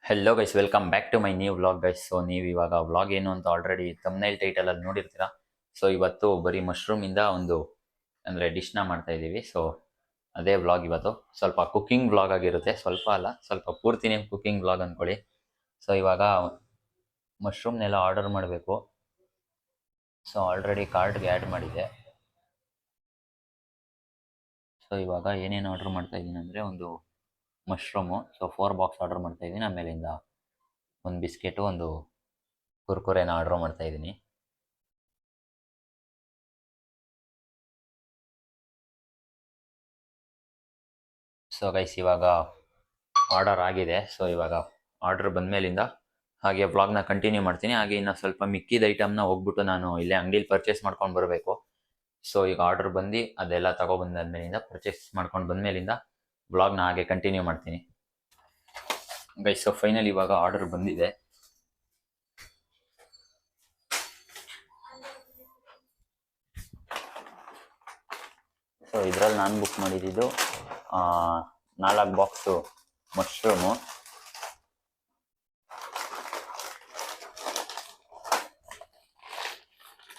Hello guys, welcome back to my new vlog guys. So ನೀವು ಇವಾಗ vlog ಏನು ಅಂತ ಆಲ್ರೆಡಿ ತಮ್ನೈಲ್ ಟೈಟಲ್ ಅಲ್ಲಿ ನೋಡಿರ್ತೀರಾ. ಸೊ ಇವತ್ತು ಬರೀ ಮಶ್ರೂಮಿಂದ ಒಂದು ಅಂದರೆ ಡಿಶ್ನ ಮಾಡ್ತಾ ಇದ್ದೀವಿ. ಸೊ ಅದೇ ವ್ಲಾಗ್ ಇವತ್ತು ಸ್ವಲ್ಪ ಕುಕ್ಕಿಂಗ್ ವ್ಲಾಗ್ ಆಗಿರುತ್ತೆ. ಸ್ವಲ್ಪ ಅಲ್ಲ, ಸ್ವಲ್ಪ ಪೂರ್ತಿನೇ ಕುಕ್ಕಿಂಗ್ ವ್ಲಾಗ್ ಅಂದ್ಕೊಳ್ಳಿ. ಸೊ ಇವಾಗ ಮಶ್ರೂಮ್ನೆಲ್ಲ ಆರ್ಡರ್ ಮಾಡಬೇಕು. ಸೊ ಆಲ್ರೆಡಿ ಕಾರ್ಡ್ಗೆ ಆ್ಯಡ್ ಮಾಡಿದೆ. ಸೊ ಇವಾಗ ಏನೇನು ಆರ್ಡರ್ ಮಾಡ್ತಾ ಇದ್ದೀನಿ ಅಂದರೆ ಒಂದು ಮಶ್ರೂಮು. ಸೊ 4 ಬಾಕ್ಸ್ ಆರ್ಡರ್ ಮಾಡ್ತಾ ಇದ್ದೀನಿ. ಆಮೇಲಿಂದ ಒಂದು ಬಿಸ್ಕೆಟು, ಒಂದು ಕುರ್ಕುರೆನ ಆರ್ಡರ್ ಮಾಡ್ತಾ ಇದ್ದೀನಿ. ಸೊ ಗೈಸ್ ಇವಾಗ ಆರ್ಡರ್ ಆಗಿದೆ. ಸೊ ಇವಾಗ ಆರ್ಡರ್ ಬಂದಮೇಲಿಂದ ಹಾಗೆ ವ್ಲಾಗ್ನ ಕಂಟಿನ್ಯೂ ಮಾಡ್ತೀನಿ. ಹಾಗೆ ಇನ್ನು ಸ್ವಲ್ಪ ಮಿಕ್ಕಿದ ಐಟಮ್ನ ಹೋಗ್ಬಿಟ್ಟು ನಾನು ಇಲ್ಲೇ ಅಂಗಡಿಲಿ ಪರ್ಚೇಸ್ ಮಾಡ್ಕೊಂಡು ಬರಬೇಕು. ಸೊ ಈಗ ಆರ್ಡರ್ ಬಂದು ಅದೆಲ್ಲ ತಗೊಬಂದಾದ್ಮೇಲಿಂದ ಪರ್ಚೇಸ್ ಮಾಡ್ಕೊಂಡು ಬಂದಮೇಲಿಂದ ವ್ಲಾಗ್ನ ಹಾಗೆ ಕಂಟಿನ್ಯೂ ಮಾಡ್ತೀನಿ ಗೈಸ್. ಸೊ ಫೈನಲ್ ಇವಾಗ ಆರ್ಡರ್ ಬಂದಿದೆ. ಸೊ ಇದರಲ್ಲಿ ನಾನು ಬುಕ್ ಮಾಡಿದ್ದು 4 ಬಾಕ್ಸು ಮಶ್ರೂಮು.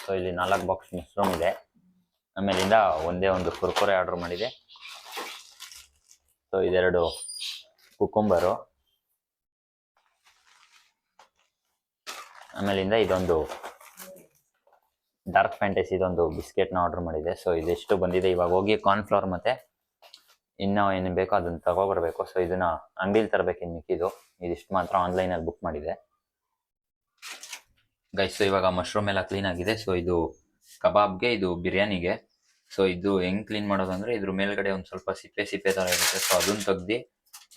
ಸೊ ಇಲ್ಲಿ 4 ಬಾಕ್ಸ್ ಮಶ್ರೂಮ್ ಇದೆ. ಆಮೇಲಿಂದ ಒಂದೇ ಒಂದು ಕುರ್ಕುರೆ ಆರ್ಡರ್ ಮಾಡಿದೆ. ಸೊ ಇದೆರಡು ಕುಕುಂಬರು. ಆಮೇಲಿಂದ ಇದೊಂದು ಡಾರ್ಕ್ ಫ್ಯಾಂಟಸಿ ಇದೊಂದು ಬಿಸ್ಕೆಟ್ನ ಆರ್ಡರ್ ಮಾಡಿದೆ. ಸೊ ಇದೆಷ್ಟು ಬಂದಿದೆ. ಇವಾಗ ಹೋಗಿ ಕಾರ್ನ್ಫ್ಲವರ್ ಮತ್ತು ಇನ್ನೂ ಏನು ಬೇಕೋ ಅದನ್ನು ತಗೊಬರ್ಬೇಕು. ಸೊ ಇದನ್ನು ಅಂಗಡಿಲಿ ತರಬೇಕು. ಇನ್ನು ಮಿಕ್ಕಿದ್ದು ಇದಿಷ್ಟು ಮಾತ್ರ ಆನ್ಲೈನಲ್ಲಿ ಬುಕ್ ಮಾಡಿದೆ ಗೈಸ್. ಸೊ ಇವಾಗ ಮಶ್ರೂಮ್ ಎಲ್ಲ ಕ್ಲೀನ್ ಆಗಿದೆ. ಸೊ ಇದು ಕಬಾಬ್ಗೆ, ಇದು ಬಿರಿಯಾನಿಗೆ. ಸೊ ಇದು ಹೆಂಗೆ ಕ್ಲೀನ್ ಮಾಡೋದಂದರೆ ಇದ್ರ ಮೇಲ್ಗಡೆ ಒಂದು ಸ್ವಲ್ಪ ಸಿಪ್ಪೆ ಸಿಪ್ಪೆ ಥರ ಇರುತ್ತೆ. ಸೊ ಅದನ್ನು ತೆಗ್ದು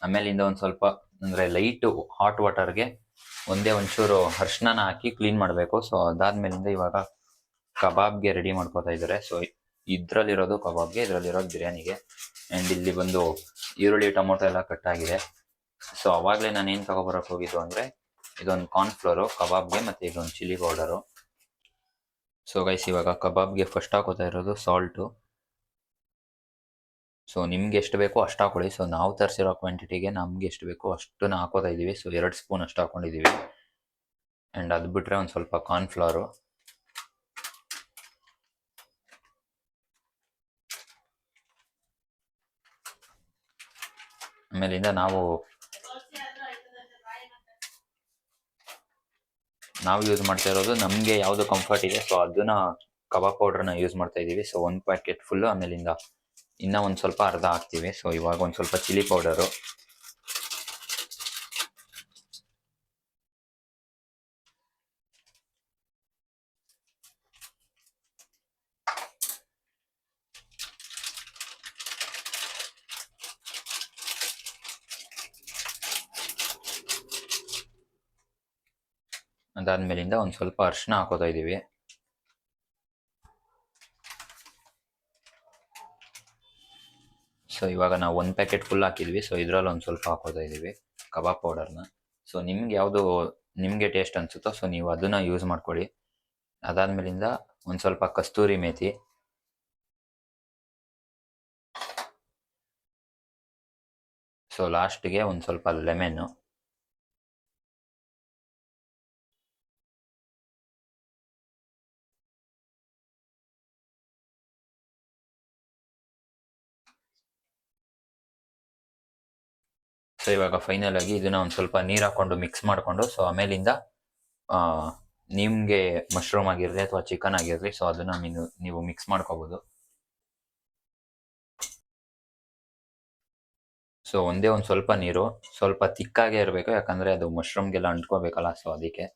ಆಮೇಲಿಂದ ಒಂದು ಸ್ವಲ್ಪ ಅಂದರೆ ಲೈಟು ಹಾಟ್ ವಾಟರ್ಗೆ ಒಂದೇ ಒಂಚೂರು ಅರ್ಶಿನ ಹಾಕಿ ಕ್ಲೀನ್ ಮಾಡಬೇಕು. ಸೊ ಅದಾದ್ಮೇಲಿಂದ ಇವಾಗ ಕಬಾಬ್ಗೆ ರೆಡಿ ಮಾಡ್ಕೋತಾ ಇದ್ದಾರೆ. ಸೊ ಇದರಲ್ಲಿರೋದು ಕಬಾಬ್ಗೆ, ಇದರಲ್ಲಿರೋದು ಬಿರಿಯಾನಿಗೆ. ಆ್ಯಂಡ್ ಇಲ್ಲಿ ಬಂದು ಈರುಳ್ಳಿ ಟೊಮೊಟೊ ಎಲ್ಲ ಕಟ್ಟಾಗಿದೆ. ಸೊ ಅವಾಗಲೇ ನಾನು ಏನು ತಗೊಬರೋಕೆ ಹೋಗಿದ್ದು ಅಂದರೆ ಇದೊಂದು ಕಾರ್ನ್ಫ್ಲೋರು ಕಬಾಬ್ಗೆ ಮತ್ತು ಇದೊಂದು ಚಿಲ್ಲಿ ಪೌಡರು. ಸೊ ಗೈಸ್ ಇವಾಗ ಕಬಾಬ್ಗೆ ಫಸ್ಟ್ ಹಾಕೋತಾ ಇರೋದು ಸಾಲ್ಟು. ಸೊ ನಿಮ್ಗೆ ಎಷ್ಟು ಬೇಕೋ ಅಷ್ಟು ಹಾಕೊಳ್ಳಿ. ಸೊ ನಾವು ತರಿಸಿರೋ ಕ್ವಾಂಟಿಟಿಗೆ ನಮ್ಗೆ ಎಷ್ಟು ಬೇಕೋ ಅಷ್ಟನ್ನು ಹಾಕೋತಾ ಇದ್ದೀವಿ. ಸೊ 2 ಸ್ಪೂನ್ ಅಷ್ಟು ಹಾಕೊಂಡಿದ್ದೀವಿ. ಆ್ಯಂಡ್ ಅದು ಬಿಟ್ಟರೆ ಒಂದು ಸ್ವಲ್ಪ ಕಾರ್ನ್ಫ್ಲವರು. ಆಮೇಲಿಂದ ನಾವು ಯೂಸ್ ಮಾಡ್ತಾ ಇರೋದು ನಮಗೆ ಯಾವುದು ಕಂಫರ್ಟ್ ಇದೆ. ಸೊ ಅದನ್ನ ಕಬಾಬ್ ಪೌಡ್ರನ್ನ ಯೂಸ್ ಮಾಡ್ತಾ ಇದ್ದೀವಿ. So 1 packet full. ಆಮೇಲಿಂದ ಇನ್ನೂ ಒಂದು ಸ್ವಲ್ಪ ಅರ್ಧ ಹಾಕ್ತೀವಿ. ಸೊ ಇವಾಗ ಒಂದು ಸ್ವಲ್ಪ ಚಿಲ್ಲಿ ಪೌಡರು. ಅದಾದ್ಮೇಲಿಂದ ಒಂದು ಸ್ವಲ್ಪ ಅರಿಶಿನ ಹಾಕೋತಾ ಇದ್ದೀವಿ. ಸೊ ಇವಾಗ ನಾವು 1 ಪ್ಯಾಕೆಟ್ ಫುಲ್ ಹಾಕಿದ್ವಿ. ಸೊ ಇದರಲ್ಲಿ ಒಂದು ಸ್ವಲ್ಪ ಹಾಕೋತಾ ಇದ್ದೀವಿ ಕಬಾಬ್ ಪೌಡರ್ನ. ಸೊ ನಿಮ್ಗೆ ಯಾವುದು ನಿಮಗೆ ಟೇಸ್ಟ್ ಅನಿಸುತ್ತೋ ಸೊ ನೀವು ಅದನ್ನು ಯೂಸ್ ಮಾಡ್ಕೊಳ್ಳಿ. ಅದಾದ್ಮೇಲಿಂದ ಒಂದು ಸ್ವಲ್ಪ ಕಸ್ತೂರಿ ಮೇಥಿ. ಸೊ ಲಾಸ್ಟ್ಗೆ ಒಂದು ಸ್ವಲ್ಪ ಲೆಮನ್ನು. ಸೊ ಇವಾಗ ಫೈನಲ್ ಆಗಿ ಇದನ್ನ ಒಂದು ಸ್ವಲ್ಪ ನೀರು ಹಾಕ್ಕೊಂಡು ಮಿಕ್ಸ್ ಮಾಡಿಕೊಂಡು, ಸೊ ಆಮೇಲಿಂದ ನಿಮಗೆ ಮಶ್ರೂಮ್ ಆಗಿರಲಿ ಅಥವಾ ಚಿಕನ್ ಆಗಿರಲಿ, ಸೊ ಅದನ್ನು ನೀವು ಮಿಕ್ಸ್ ಮಾಡ್ಕೋಬೋದು. ಸೊ ಒಂದೇ ಒಂದು ಸ್ವಲ್ಪ ನೀರು, ಸ್ವಲ್ಪ ತಿಕ್ಕಾಗೇ ಇರಬೇಕು, ಯಾಕಂದರೆ ಅದು ಮಶ್ರೂಮ್ಗೆಲ್ಲ ಅಂಟ್ಕೋಬೇಕಲ್ಲ, ಸೊ ಅದಕ್ಕೆ.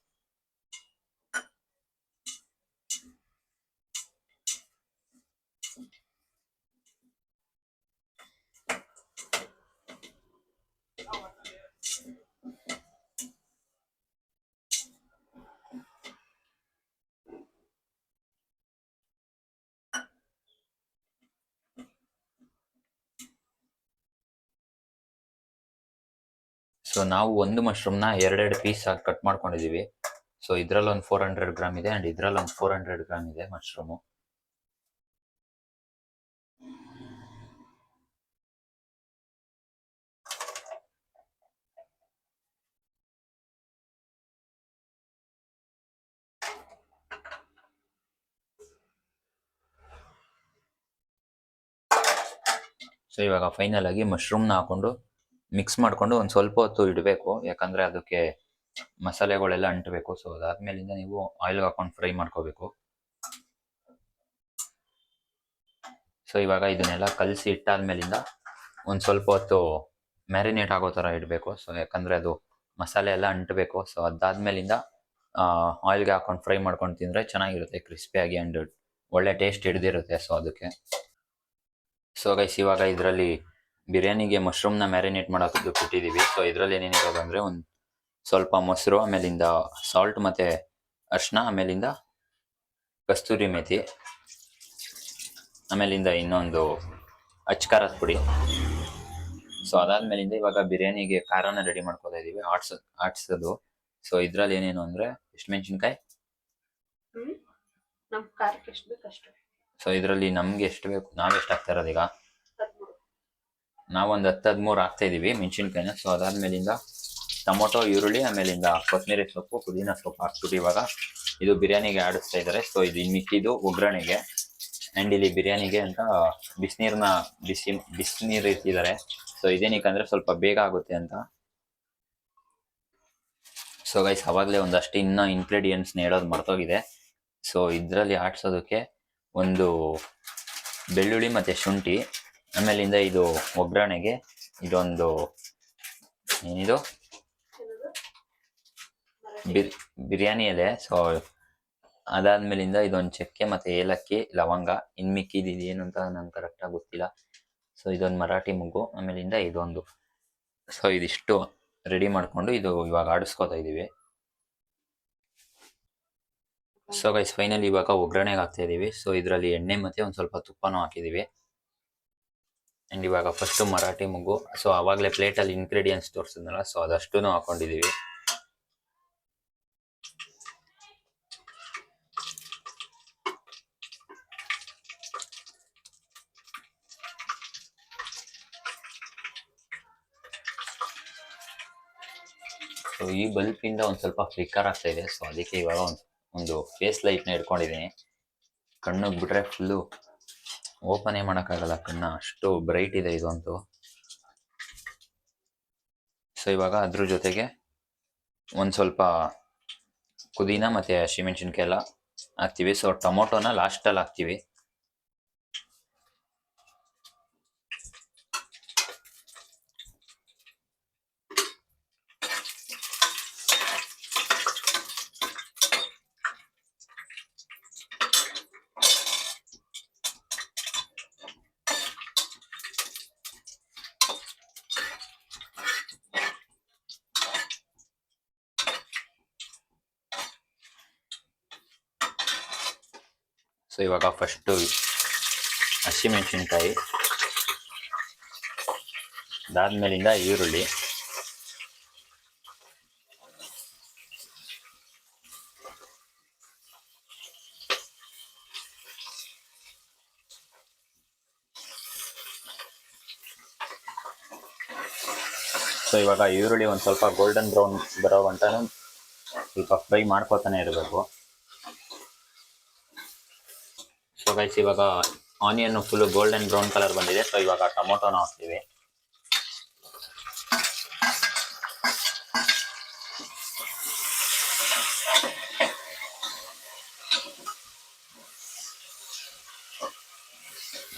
ಸೊ ನಾವು ಒಂದು ಮಶ್ರೂಮ್ನ 2 ಪೀಸ್ ಆಗಿ ಕಟ್ ಮಾಡ್ಕೊಂಡಿದ್ದೀವಿ. ಸೊ ಇದರಲ್ಲಿ ಒಂದು 400 ಗ್ರಾಮ್ ಇದೆ ಆ್ಯಂಡ್ ಇದರಲ್ಲಿ ಒಂದು 400 ಗ್ರಾಮ್ ಇದೆ ಮಶ್ರೂಮು. ಸೊ ಇವಾಗ ಫೈನಲ್ ಆಗಿ ಮಶ್ರೂಮ್ನ ಹಾಕೊಂಡು ಮಿಕ್ಸ್ ಮಾಡಿಕೊಂಡು ಒಂದು ಸ್ವಲ್ಪ ಹೊತ್ತು ಇಡಬೇಕು, ಯಾಕಂದರೆ ಅದಕ್ಕೆ ಮಸಾಲೆಗಳೆಲ್ಲ ಅಂಟಬೇಕು. ಸೊ ಅದಾದ್ಮೇಲಿಂದ ನೀವು ಆಯಿಲ್ಗೆ ಹಾಕೊಂಡು ಫ್ರೈ ಮಾಡ್ಕೋಬೇಕು. ಸೊ ಇವಾಗ ಇದನ್ನೆಲ್ಲ ಕಲಸಿ ಇಟ್ಟಾದ್ಮೇಲಿಂದ ಒಂದು ಸ್ವಲ್ಪ ಹೊತ್ತು ಮ್ಯಾರಿನೇಟ್ ಆಗೋ ಥರ ಇಡಬೇಕು. ಸೊ ಯಾಕಂದರೆ ಅದು ಮಸಾಲೆ ಎಲ್ಲ ಅಂಟಬೇಕು. ಸೊ ಅದಾದ್ಮೇಲಿಂದ ಆಯಿಲ್ಗೆ ಹಾಕೊಂಡು ಫ್ರೈ ಮಾಡ್ಕೊಂಡು ತಿಂದರೆ ಚೆನ್ನಾಗಿರುತ್ತೆ, ಕ್ರಿಸ್ಪಿಯಾಗಿ ಆ್ಯಂಡ್ ಒಳ್ಳೆ ಟೇಸ್ಟ್ ಹಿಡ್ದಿರುತ್ತೆ. ಸೊ ಅದಕ್ಕೆ ಸೊ ಗೈಸ್ ಇವಾಗ ಇದರಲ್ಲಿ ಬಿರಿಯಾನಿಗೆ ಮಶ್ರೂಮ್ನ ಮ್ಯಾರಿನೇಟ್ ಮಾಡೋದು ಬಿಟ್ಟಿದ್ದೀವಿ. ಸೊ ಇದರಲ್ಲಿ ಏನೇನಿರೋದು ಅಂದರೆ ಒಂದು ಸ್ವಲ್ಪ ಮೊಸರು, ಆಮೇಲಿಂದ ಸಾಲ್ಟ್ ಮತ್ತು ಅರಿಶಿನ, ಆಮೇಲಿಂದ ಕಸ್ತೂರಿ ಮೇಥಿ, ಆಮೇಲಿಂದ ಇನ್ನೊಂದು ಅಚ್ಕಾರದ ಪುಡಿ. ಸೊ ಅದಾದ್ಮೇಲಿಂದ ಇವಾಗ ಬಿರಿಯಾನಿಗೆ ಖಾರನ ರೆಡಿ ಮಾಡ್ಕೋತಾ ಇದ್ದೀವಿ, ಆಡ್ಸೋದು. ಸೊ ಇದರಲ್ಲಿ ಏನೇನು ಅಂದರೆ ಎಷ್ಟು ಮೆಣಸಿನ್ಕಾಯಿ, ಸೊ ಇದರಲ್ಲಿ ನಮ್ಗೆ ಎಷ್ಟು ಬೇಕು ನಾವೆಷ್ಟು ಹಾಕ್ತಾ ಇರೋದು, ಈಗ ನಾವೊಂದು 10-13 ಹಾಕ್ತಾ ಇದ್ದೀವಿ ಮೆಣಸಿನ್ಕಾಯಿನ. ಸೊ ಅದಾದ್ಮೇಲಿಂದ ಟೊಮೊಟೊ, ಈರುಳ್ಳಿ, ಆಮೇಲಿಂದ ಕೊತ್ತಂಬರಿ ಸೊಪ್ಪು, ಪುದೀನ ಸೊಪ್ಪು ಹಾಕ್ಬಿಟ್ಟು ಇವಾಗ ಇದು ಬಿರಿಯಾನಿಗೆ ಆಡಿಸ್ತಾ ಇದ್ದಾರೆ. ಸೊ ಇದು ಇನ್ನು ಮಿಕ್ಕಿದ್ದು ಒಗ್ಗರಣೆಗೆ. ಆ್ಯಂಡ್ ಇಲ್ಲಿ ಬಿರಿಯಾನಿಗೆ ಅಂತ ಬಿಸಿನೀರು ಇಟ್ಟಿದ್ದಾರೆ. ಸೊ ಇದೇನಕ್ಕಂದ್ರೆ ಸ್ವಲ್ಪ ಬೇಗ ಆಗುತ್ತೆ ಅಂತ. ಸೊ ಗೈಸ್ ಅವಾಗಲೇ ಒಂದಷ್ಟು ಇನ್ನೂ ಇಂಗ್ರೀಡಿಯೆಂಟ್ಸ್ನ ಹೇಳೋದು ಮರ್ತೋಗಿದೆ. ಸೊ ಇದರಲ್ಲಿ ಆಡ್ಸೋದಕ್ಕೆ ಒಂದು ಬೆಳ್ಳುಳ್ಳಿ ಮತ್ತು ಶುಂಠಿ, ಆಮೇಲಿಂದ ಇದು ಒಗ್ಗರಣೆಗೆ ಇದೊಂದು ಏನಿದು ಬಿರಿಯಾನಿ ಎಲೆ. ಸೊ ಅದಾದ್ಮೇಲಿಂದ ಇದೊಂದು ಚಕ್ಕೆ ಮತ್ತು ಏಲಕ್ಕಿ, ಲವಂಗ, ಇನ್ನು ಮಿಕ್ಕಿದ್ದು ಏನು ಅಂತ ನಂಗೆ ಕರೆಕ್ಟಾಗಿ ಗೊತ್ತಿಲ್ಲ. ಸೊ ಇದೊಂದು ಮರಾಠಿ ಮೊಗ್ಗು, ಆಮೇಲಿಂದ ಇದೊಂದು. ಸೊ ಇದಿಷ್ಟು ರೆಡಿ ಮಾಡಿಕೊಂಡು ಇದು ಇವಾಗ ಆಡಿಸ್ಕೋತಾ ಇದ್ದೀವಿ. ಸೊ ಗೈಸ್ ಫೈನಲಿ ಇವಾಗ ಒಗ್ಗರಣೆಗೆ ಹಾಕ್ತಾ ಇದ್ದೀವಿ. ಸೊ ಇದರಲ್ಲಿ ಎಣ್ಣೆ ಮತ್ತು ಒಂದು ಸ್ವಲ್ಪ ತುಪ್ಪನೂ ಹಾಕಿದ್ದೀವಿ. ಆ್ಯಂಡ್ ಇವಾಗ ಫಸ್ಟು ಮರಾಠಿ ಮೊಗ್ಗು. ಸೊ ಆವಾಗಲೇ ಪ್ಲೇಟಲ್ಲಿ ಇಂಗ್ರೀಡಿಯೆಂಟ್ಸ್ ತೋರಿಸಿದ್ನಲ್ಲ, ಸೊ ಅದಷ್ಟೂ ಹಾಕ್ಕೊಂಡಿದ್ದೀವಿ. ಸೊ ಈ ಬಲ್ಪಿಂದ ಒಂದು ಸ್ವಲ್ಪ ಫ್ಲಿಕ್ಕರ್ ಆಗ್ತಾ ಇದೆ. ಸೊ ಅದಕ್ಕೆ ಇವಾಗ ಒಂದು ಫೇಸ್ ಲೈಟ್ನ ಇಟ್ಕೊಂಡಿದ್ದೀನಿ. ಕಣ್ಣಿಗೆ ಬಿಟ್ರೆ ಫುಲ್ಲು ಓಪನೇ ಮಾಡೋಕ್ಕಾಗಲ್ಲ ಕಣ್ಣ, ಅಷ್ಟು ಬ್ರೈಟ್ ಇದೆ ಇದು ಅಂತೂ. ಸೊ ಇವಾಗ ಅದ್ರ ಜೊತೆಗೆ ಒಂದು ಸ್ವಲ್ಪ ಪುದೀನ ಮತ್ತು ಹಸಿಮೆಣ್ಸಿನ್ಕಾಯಿ ಎಲ್ಲ ಹಾಕ್ತೀವಿ. ಸೊ ಟೊಮೊಟೊನ ಲಾಸ್ಟಲ್ಲಿ ಹಾಕ್ತೀವಿ. ಸೊ ಇವಾಗ ಫಸ್ಟು ಹಸಿಮೆಣ್ಸಿನ್ಕಾಯಿ, ಅದಾದ್ಮೇಲಿಂದ ಈರುಳ್ಳಿ, ಸೊ ಇವಾಗ ಈರುಳ್ಳಿ ಒಂದು ಸ್ವಲ್ಪ ಗೋಲ್ಡನ್ ಬ್ರೌನ್ ಬರೋ ಗಂಟನೂ ಸ್ವಲ್ಪ ಫ್ರೈ ಮಾಡ್ಕೋತಾನೆ ಇರಬೇಕು. ಸೊ ಗೈಸ್ ಇವಾಗ onion full golden brown colour ಬಂದಿದೆ. ಸೊ ಇವಾಗ ಟೊಮೊಟೊನ ಹಾಕ್ತೀವಿ.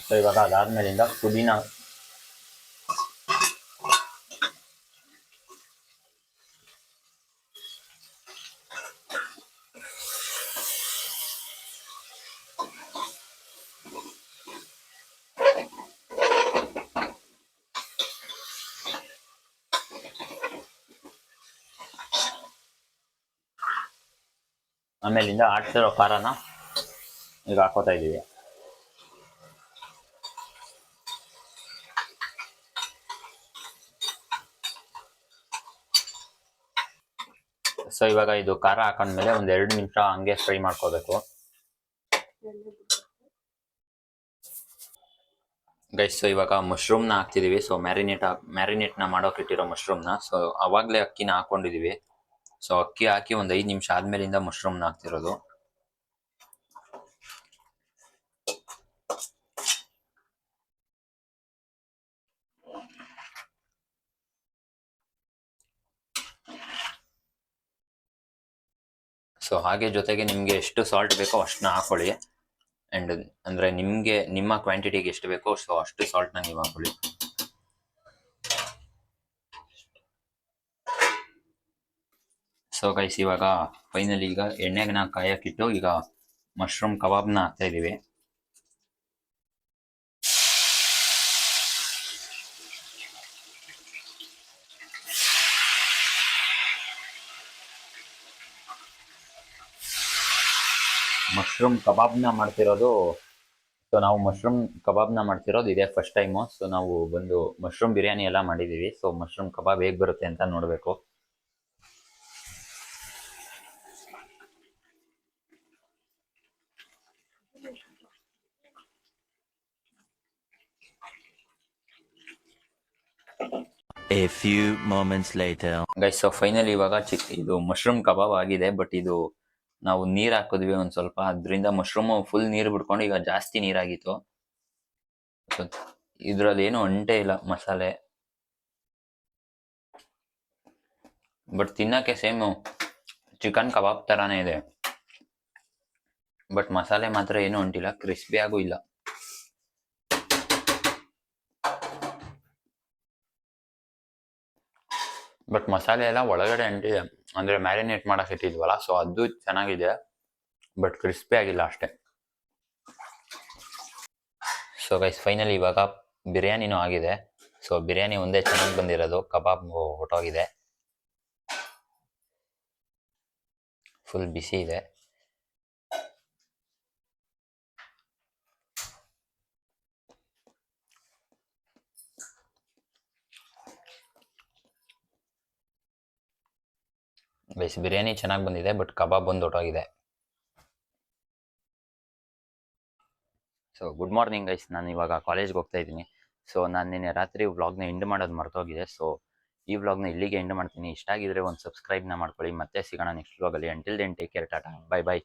ಸೊ ಇವಾಗ ಅದಾದ್ಮೇಲಿಂದ ಪುದೀನ, ಆಮೇಲಿಂದ ಆಡ್ಸಿರೋ ಖಾರನ ಈಗ ಹಾಕೋತಾ ಇದ್ದೀವಿ. ಸೊ ಇವಾಗ ಇದು ಖಾರ ಹಾಕೊಂಡ್ಮೇಲೆ ಒಂದು 2 ನಿಮಿಷ ಹಂಗೆ ಫ್ರೈ ಮಾಡ್ಕೋಬೇಕು ಗೈಸ್. ಸೊ ಇವಾಗ ಮಶ್ರೂಮ್ನ ಹಾಕ್ತಿದ್ದೀವಿ. ಸೊ ಮ್ಯಾರಿನೇಟ್ನ ಮಾಡೋಕೆ ಇಟ್ಟಿರೋ ಮಶ್ರೂಮ್ನ. ಸೊ ಅವಾಗಲೇ ಅಕ್ಕಿನ ಹಾಕೊಂಡಿದ್ದೀವಿ. ಸೊ ಅಕ್ಕಿ ಹಾಕಿ ಒಂದು 5 ನಿಮಿಷ ಆದ್ಮೇಲಿಂದ ಮಶ್ರೂಮ್ನ ಹಾಕ್ತಿರೋದು. ಸೊ ಹಾಗೆ ಜೊತೆಗೆ ನಿಮಗೆ ಎಷ್ಟು ಸಾಲ್ಟ್ ಬೇಕೋ ಅಷ್ಟನ್ನ ಹಾಕೊಳ್ಳಿ. ಆ್ಯಂಡ್ ಅಂದರೆ ನಿಮಗೆ ನಿಮ್ಮ ಕ್ವಾಂಟಿಟಿಗೆ ಎಷ್ಟು ಬೇಕೋ ಸೊ ಅಷ್ಟು ಸಾಲ್ಟ್ನ ನೀವು ಹಾಕೊಳ್ಳಿ. ಸೊ ಗೈಸ್ ಇವಾಗ ಫೈನಲಿ ಈಗ ಎಣ್ಣೆಗೆ ನಾವು ಕಾಯಕ್ಕಿಟ್ಟು ಈಗ ಮಶ್ರೂಮ್ ಕಬಾಬ್ನ ಹಾಕ್ತಾ ಇದ್ದೀವಿ. ಮಶ್ರೂಮ್ ಕಬಾಬ್ನ ಮಾಡ್ತಿರೋದು ಸೊ ನಾವು ಮಶ್ರೂಮ್ ಕಬಾಬ್ನ ಮಾಡ್ತಿರೋದು ಇದೇ ಫಸ್ಟ್ ಟೈಮು. ಸೊ ನಾವು ಬಂದು ಮಶ್ರೂಮ್ ಬಿರಿಯಾನಿ ಎಲ್ಲ ಮಾಡಿದ್ದೀವಿ. ಸೊ ಮಶ್ರೂಮ್ ಕಬಾಬ್ ಹೇಗೆ ಬರುತ್ತೆ ಅಂತ ನೋಡಬೇಕು. A few moments later. Guys so finally ಇವಾಗ ಇದು ಮಶ್ರೂಮ್ ಕಬಾಬ್ ಆಗಿದೆ. ಬಟ್ ಇದು ನಾವು ನೀರು ಹಾಕಿದ್ವಿ ಒಂದು ಸ್ವಲ್ಪ, ಅದರಿಂದ ಮಶ್ರೂಮು ಫುಲ್ ನೀರು ಬಿಡ್ಕೊಂಡು ಈಗ ಜಾಸ್ತಿ ನೀರಾಗಿತ್ತು. ಇದರಲ್ಲಿ ಏನು ಅಂಟೇ ಇಲ್ಲ ಮಸಾಲೆ, ಬಟ್ ತಿನ್ನಕ್ಕೆ ಸೇಮು ಚಿಕನ್ ಕಬಾಬ್ ಥರಾನೇ ಇದೆ. ಬಟ್ ಮಸಾಲೆ ಮಾತ್ರ ಏನು ಅಂಟಿಲ್ಲ, ಕ್ರಿಸ್ಪಿ ಆಗೂ ಇಲ್ಲ. ಬಟ್ ಮಸಾಲೆ ಎಲ್ಲ ಒಳಗಡೆ ಅಂಟಿದೆ, ಅಂದರೆ ಮ್ಯಾರಿನೇಟ್ ಮಾಡಕ್ಕೆ ಇಟ್ಟಿದ್ವಲ್ಲ, ಸೊ ಅದು ಚೆನ್ನಾಗಿದೆ. ಬಟ್ ಕ್ರಿಸ್ಪಿ ಆಗಿಲ್ಲ ಅಷ್ಟೇ. ಸೊ ಗೈಸ್ ಫೈನಲಿ ಇವಾಗ ಬಿರಿಯಾನಿನೂ ಆಗಿದೆ. ಸೊ ಬಿರಿಯಾನಿ ಒಂದೇ ಚೆನ್ನಾಗಿ ಬಂದಿರೋದು, ಕಬಾಬ್ ಹೊಟ್ಟೋಗಿದೆ, ಫುಲ್ ಬಿಸಿ ಇದೆ. ಗೈಸ್ ಬಿರಿಯಾನಿ ಚೆನ್ನಾಗಿ ಬಂದಿದೆ, ಬಟ್ ಕಬಾಬ್ ಬಂದು ಹೊಟ್ಟೋಗಿದೆ. ಸೊ ಗುಡ್ ಮಾರ್ನಿಂಗ್ ಗೈಸ್, ನಾನು ಇವಾಗ ಕಾಲೇಜ್ಗೆ ಹೋಗ್ತಾ ಇದ್ದೀನಿ. ಸೊ ನಾನು ನಿನ್ನೆ ರಾತ್ರಿ ವ್ಲಾಗ್ನ ಎಂಡ್ ಮಾಡೋದು ಮರ್ತೋಗಿದೆ. ಸೊ ಈ ವ್ಲಾಗ್ನ ಇಲ್ಲಿಗೆ ಎಂಡ್ ಮಾಡ್ತೀನಿ. ಇಷ್ಟ ಆಗಿದ್ರೆ ಒಂದು ಸಬ್ಸ್ಕ್ರೈಬ್ನ ಮಾಡ್ಕೊಳ್ಳಿ. ಮತ್ತೆ ಸಿಗೋಣ ನೆಕ್ಸ್ಟ್ ವ್ಲಾಗಲ್ಲಿ. Until then take care, tata, bye by.